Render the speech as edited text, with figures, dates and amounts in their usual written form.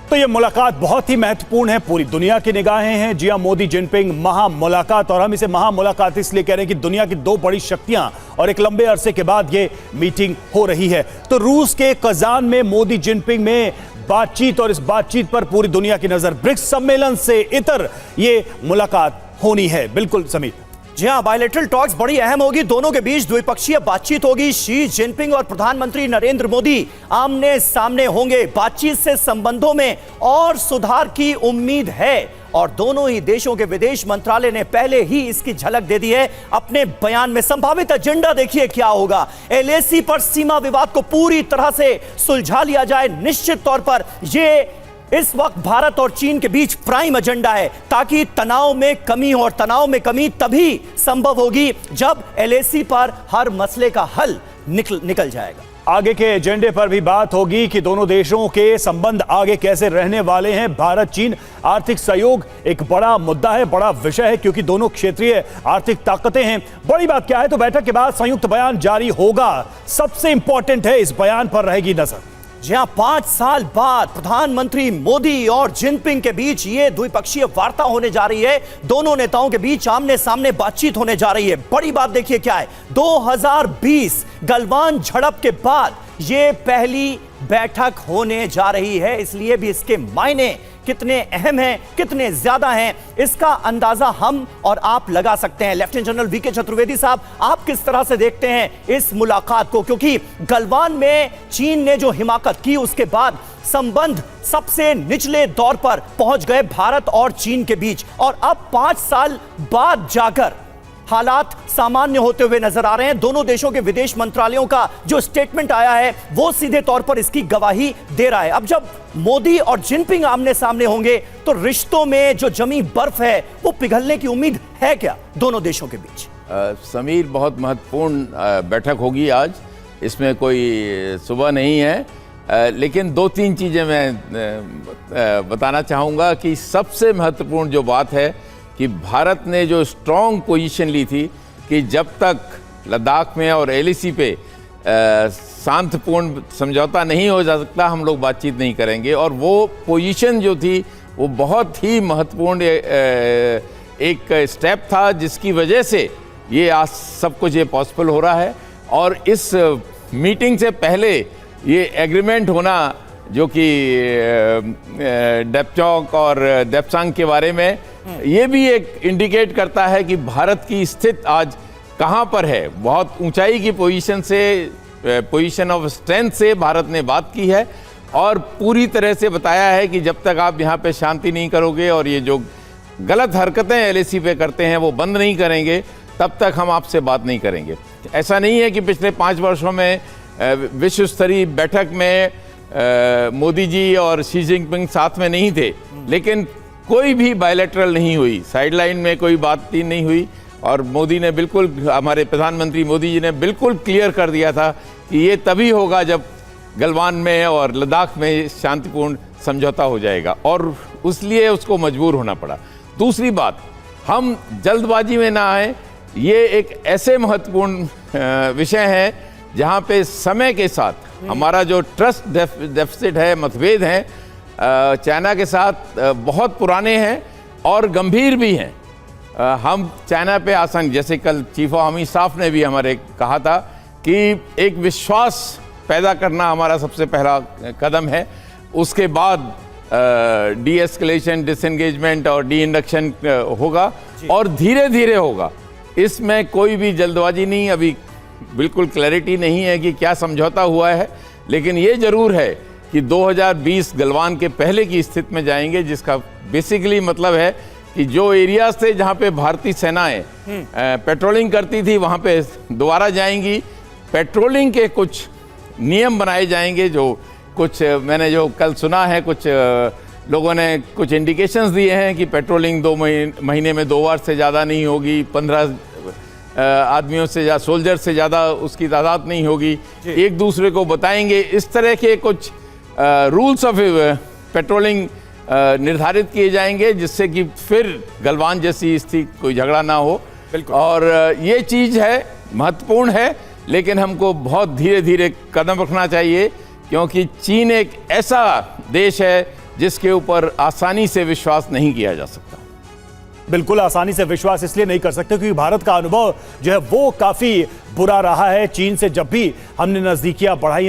तो ये मुलाकात बहुत ही महत्वपूर्ण है, पूरी दुनिया की निगाहें हैं। जी हां, मोदी जिनपिंग महा मुलाकात, और हम इसे महा मुलाकात इसलिए कह रहे हैं कि दुनिया की दो बड़ी शक्तियां और एक लंबे अरसे के बाद ये मीटिंग हो रही है। तो रूस के कजान में मोदी जिनपिंग में बातचीत, और इस बातचीत पर पूरी दुनिया की नजर। ब्रिक्स सम्मेलन से इतर ये मुलाकात होनी है। बिल्कुल समीर। जी हाँ, बायलैटरल टॉक्स बड़ी अहम होगी। दोनों के बीच द्विपक्षीय बातचीत होगी। शी जिनपिंग और प्रधानमंत्री नरेंद्र मोदी आमने सामने होंगे। बातचीत से संबंधों में और सुधार की उम्मीद है, और दोनों ही देशों के विदेश मंत्रालय ने पहले ही इसकी झलक दे दी है अपने बयान में। संभावित एजेंडा देखिए क्या होगा। एलएसी पर सीमा विवाद को पूरी तरह से सुलझा लिया जाए। निश्चित तौर पर यह इस वक्त भारत और चीन के बीच प्राइम एजेंडा है, ताकि तनाव में कमी हो, और तनाव में कमी तभी संभव होगी जब एलएसी पर हर मसले का हल निकल जाएगा। आगे के एजेंडे पर भी बात होगी कि दोनों देशों के संबंध आगे कैसे रहने वाले हैं। भारत चीन आर्थिक सहयोग एक बड़ा मुद्दा है, बड़ा विषय है, क्योंकि दोनों क्षेत्रीय आर्थिक ताकतें हैं। बड़ी बात क्या है, तो बैठक के बाद संयुक्त बयान जारी होगा। सबसे इंपॉर्टेंट है, इस बयान पर रहेगी नजर। जी हां, 5 साल बाद प्रधानमंत्री मोदी और जिनपिंग के बीच ये द्विपक्षीय वार्ता होने जा रही है। दोनों नेताओं के बीच आमने सामने बातचीत होने जा रही है। बड़ी बात देखिए क्या है, 2020 गलवान झड़प के बाद ये पहली बैठक होने जा रही है। इसलिए भी इसके मायने कितने अहम हैं, कितने ज्यादा हैं, इसका अंदाजा हम और आप लगा सकते हैं। लेफ्टिनेंट जनरल वीके चतुर्वेदी साहब, आप किस तरह से देखते हैं इस मुलाकात को? क्योंकि गलवान में चीन ने जो हिमाकत की, उसके बाद संबंध सबसे निचले दौर पर पहुंच गए भारत और चीन के बीच, और अब 5 साल बाद जाकर हालात सामान्य होते हुए नजर आ रहे हैं। दोनों देशों के विदेश मंत्रालयों का जो स्टेटमेंट आया है वो सीधे तौर पर इसकी गवाही दे रहा है। अब जब मोदी और जिनपिंग आमने सामने होंगे तो रिश्तों में जो जमी बर्फ है वो पिघलने की उम्मीद है क्या दोनों देशों के बीच? समीर, बहुत महत्वपूर्ण बैठक होगी आज। इसमें कोई सुबह नहीं है, लेकिन 2-3 चीज़ें मैं बताना चाहूँगा कि सबसे महत्वपूर्ण जो बात है कि भारत ने जो स्ट्रॉन्ग पोजीशन ली थी कि जब तक लद्दाख में और एलएसी पे शांतिपूर्ण समझौता नहीं हो जा सकता, हम लोग बातचीत नहीं करेंगे। और वो पोजीशन जो थी वो बहुत ही महत्वपूर्ण एक स्टेप था, जिसकी वजह से ये आज सब कुछ ये पॉसिबल हो रहा है। और इस मीटिंग से पहले ये एग्रीमेंट होना, जो कि डेपचौक और डेपसांग के बारे में, ये भी एक इंडिकेट करता है कि भारत की स्थिति आज कहाँ पर है। बहुत ऊंचाई की पोजीशन से, पोजीशन ऑफ स्ट्रेंथ से भारत ने बात की है, और पूरी तरह से बताया है कि जब तक आप यहाँ पे शांति नहीं करोगे और ये जो गलत हरकतें एलएसी पे करते हैं वो बंद नहीं करेंगे, तब तक हम आपसे बात नहीं करेंगे। ऐसा नहीं है कि पिछले 5 वर्षों में विश्व स्तरीय बैठक में मोदी जी और शी जिनपिंग साथ में नहीं थे, लेकिन कोई भी बायलैटरल नहीं हुई, साइडलाइन में कोई बातचीत नहीं हुई। और मोदी ने बिल्कुल, हमारे प्रधानमंत्री मोदी जी ने बिल्कुल क्लियर कर दिया था कि ये तभी होगा जब गलवान में और लद्दाख में शांतिपूर्ण समझौता हो जाएगा, और उसलिए उसको मजबूर होना पड़ा। दूसरी बात, हम जल्दबाजी में ना आए। ये एक ऐसे महत्वपूर्ण विषय है जहाँ पे समय के साथ हमारा जो ट्रस्ट डेफिसिट है, मतभेद हैं चाइना के साथ बहुत पुराने हैं और गंभीर भी हैं। हम चाइना पे आसान, जैसे कल चीफ ऑफ आर्मी स्टाफ ने भी हमारे कहा था कि एक विश्वास पैदा करना हमारा सबसे पहला कदम है। उसके बाद डी एस्केलेशन, डिसएंगेजमेंट और डी इंडक्शन होगा, और धीरे धीरे होगा। इसमें कोई भी जल्दबाजी नहीं। अभी बिल्कुल क्लैरिटी नहीं है कि क्या समझौता हुआ है, लेकिन ये जरूर है कि 2020 गलवान के पहले की स्थिति में जाएंगे, जिसका बेसिकली मतलब है कि जो एरियाज थे जहाँ पे भारतीय सेनाएं पेट्रोलिंग करती थी, वहाँ पे दोबारा जाएंगी। पेट्रोलिंग के कुछ नियम बनाए जाएंगे, जो कुछ मैंने जो कल सुना है, कुछ लोगों ने कुछ इंडिकेशंस दिए हैं कि पेट्रोलिंग 2 महीने में 2 बार से ज़्यादा नहीं होगी, 15 आदमियों से या सोल्जर से ज़्यादा उसकी तादाद नहीं होगी, एक दूसरे को बताएंगे। इस तरह के कुछ रूल्स ऑफ पेट्रोलिंग निर्धारित किए जाएंगे, जिससे कि फिर गलवान जैसी स्थिति, कोई झगड़ा ना हो। और ये चीज़ है, महत्वपूर्ण है, लेकिन हमको बहुत धीरे धीरे कदम रखना चाहिए, क्योंकि चीन एक ऐसा देश है जिसके ऊपर आसानी से विश्वास नहीं किया जा सकता। बिल्कुल आसानी से विश्वास इसलिए नहीं कर सकते क्योंकि भारत का अनुभव जो है वो काफी बुरा रहा है। चीन से जब भी हमने नजदीकियां बढ़ाई